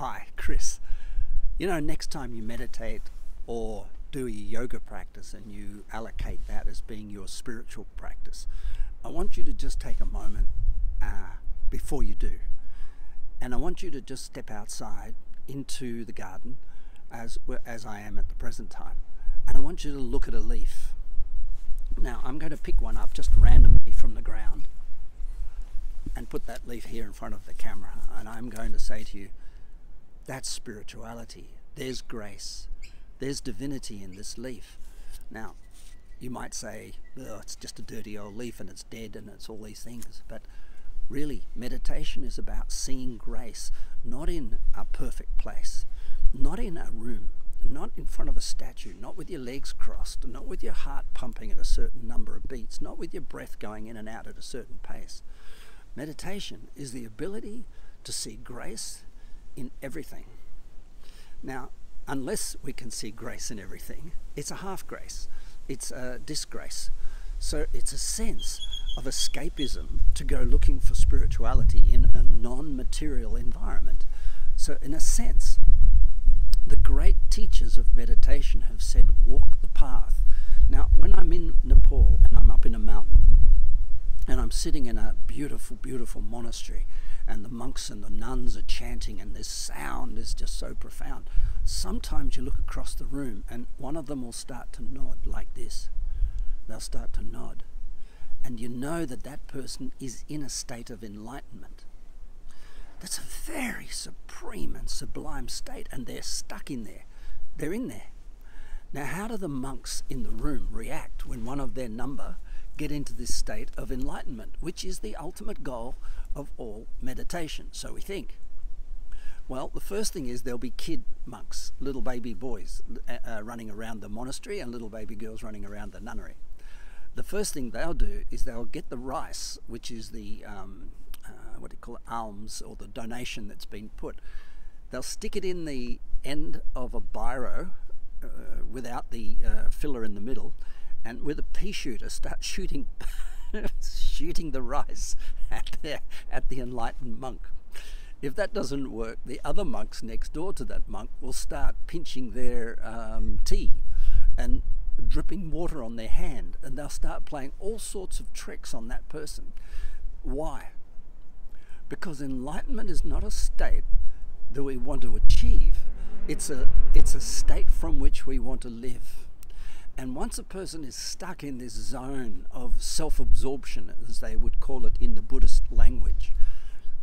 Hi, Chris. You know, next time you meditate or do a yoga practice and you allocate that as being your spiritual practice, I want you to just take a moment before you do. And I want you to just step outside into the garden as I am at the present time. And I want you to look at a leaf. Now, I'm going to pick one up just randomly from the ground and put that leaf here in front of the camera. And I'm going to say to you, that's spirituality. There's grace. There's divinity in this leaf. Now, you might say, oh, it's just a dirty old leaf and it's dead and it's all these things. But really, meditation is about seeing grace, not in a perfect place, not in a room, not in front of a statue, not with your legs crossed, not with your heart pumping at a certain number of beats, not with your breath going in and out at a certain pace. Meditation is the ability to see grace in everything. Now, unless we can see grace in everything, it's a half grace. It's a disgrace. So it's a sense of escapism to go looking for spirituality in a non-material environment. So in a sense, the great teachers of meditation have said, walk the path. Now, when I'm in Nepal and I'm up in a mountain and I'm sitting in a beautiful, beautiful monastery and the monks and the nuns are chanting and this sound is just so profound, sometimes you look across the room and one of them will start to nod like this. They'll start to nod. And you know that that person is in a state of enlightenment. That's a very supreme and sublime state, and they're stuck in there. They're in there. Now, how do the monks in the room react when one of their number get into this state of enlightenment, which is the ultimate goal of all meditation, so we think? Well, the first thing is there'll be kid monks, little baby boys running around the monastery and little baby girls running around the nunnery. The first thing they'll do is they'll get the rice, which is the what do you call it, alms, or the donation that's been put. They'll stick it in the end of a biro without the filler in the middle, and with a pea shooter start shooting shooting the rice at the enlightened monk. If that doesn't work, the other monks next door to that monk will start pinching their tea and dripping water on their hand, and they'll start playing all sorts of tricks on that person. Why? Because enlightenment is not a state that we want to achieve. It's a state from which we want to live. And once a person is stuck in this zone of self-absorption, as they would call it in the Buddhist language,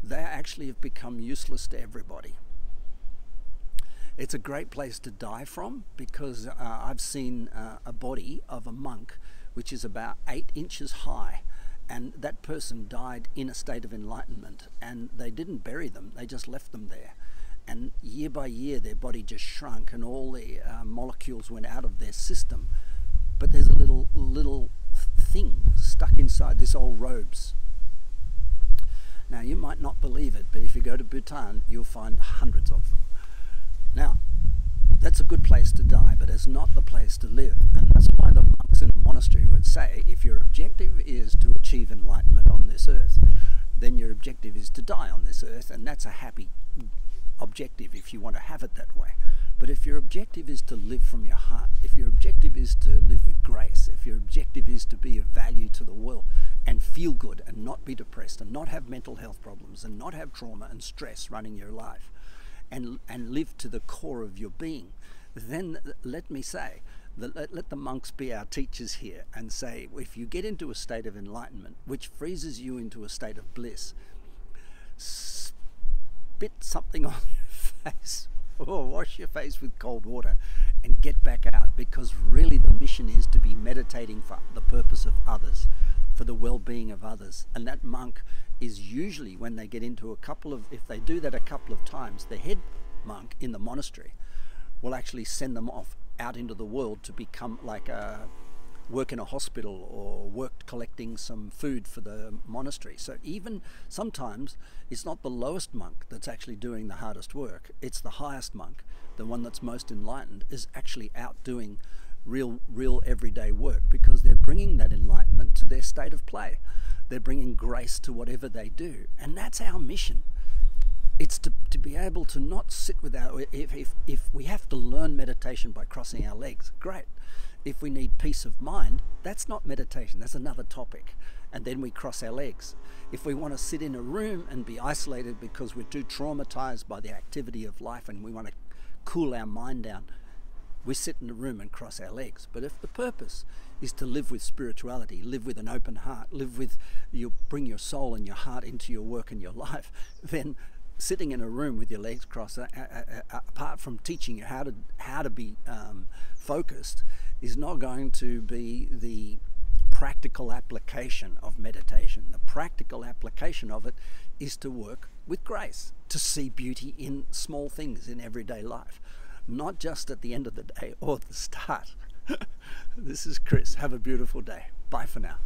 they actually have become useless to everybody. It's a great place to die from, because I've seen a body of a monk which is about 8 inches high, and that person died in a state of enlightenment, and they didn't bury them, they just left them there. And year by year their body just shrunk and all the molecules went out of their system. But there's a little thing stuck inside this old robes. Now, you might not believe it, but if you go to Bhutan, you'll find hundreds of them. Now, that's a good place to die, but it's not the place to live. And that's why the monks in the monastery would say, if your objective is to achieve enlightenment on this earth, then your objective is to die on this earth, and that's a happy objective if you want to have it that way. But if your objective is to live from your heart, if your objective is to live with grace, if your objective is to be of value to the world and feel good and not be depressed and not have mental health problems and not have trauma and stress running your life, and live to the core of your being, then let me say, let the monks be our teachers here and say, if you get into a state of enlightenment, which freezes you into a state of bliss, spit something on your face or wash your face with cold water and get back out, because really the mission is to be meditating for the purpose of others, for the well-being of others. And that monk is usually, when they get into if they do that a couple of times, the head monk in the monastery will actually send them off out into the world to become like work in a hospital or work collecting some food for the monastery. So even sometimes it's not the lowest monk that's actually doing the hardest work, it's the highest monk, the one that's most enlightened, is actually out doing real everyday work, because they're bringing that enlightenment to their state of play. They're bringing grace to whatever they do, and that's our mission. It's to be able to not sit with our, if we have to learn meditation by crossing our legs, great. If we need peace of mind, that's not meditation, that's another topic. And then we cross our legs. If we want to sit in a room and be isolated because we're too traumatized by the activity of life and we want to cool our mind down, we sit in a room and cross our legs. But if the purpose is to live with spirituality, live with an open heart, bring your soul and your heart into your work and your life, then sitting in a room with your legs crossed, apart from teaching you how to be focused, is not going to be the practical application of meditation. The practical application of it is to work with grace, to see beauty in small things in everyday life, not just at the end of the day or at the start. This is Chris. Have a beautiful day. Bye for now.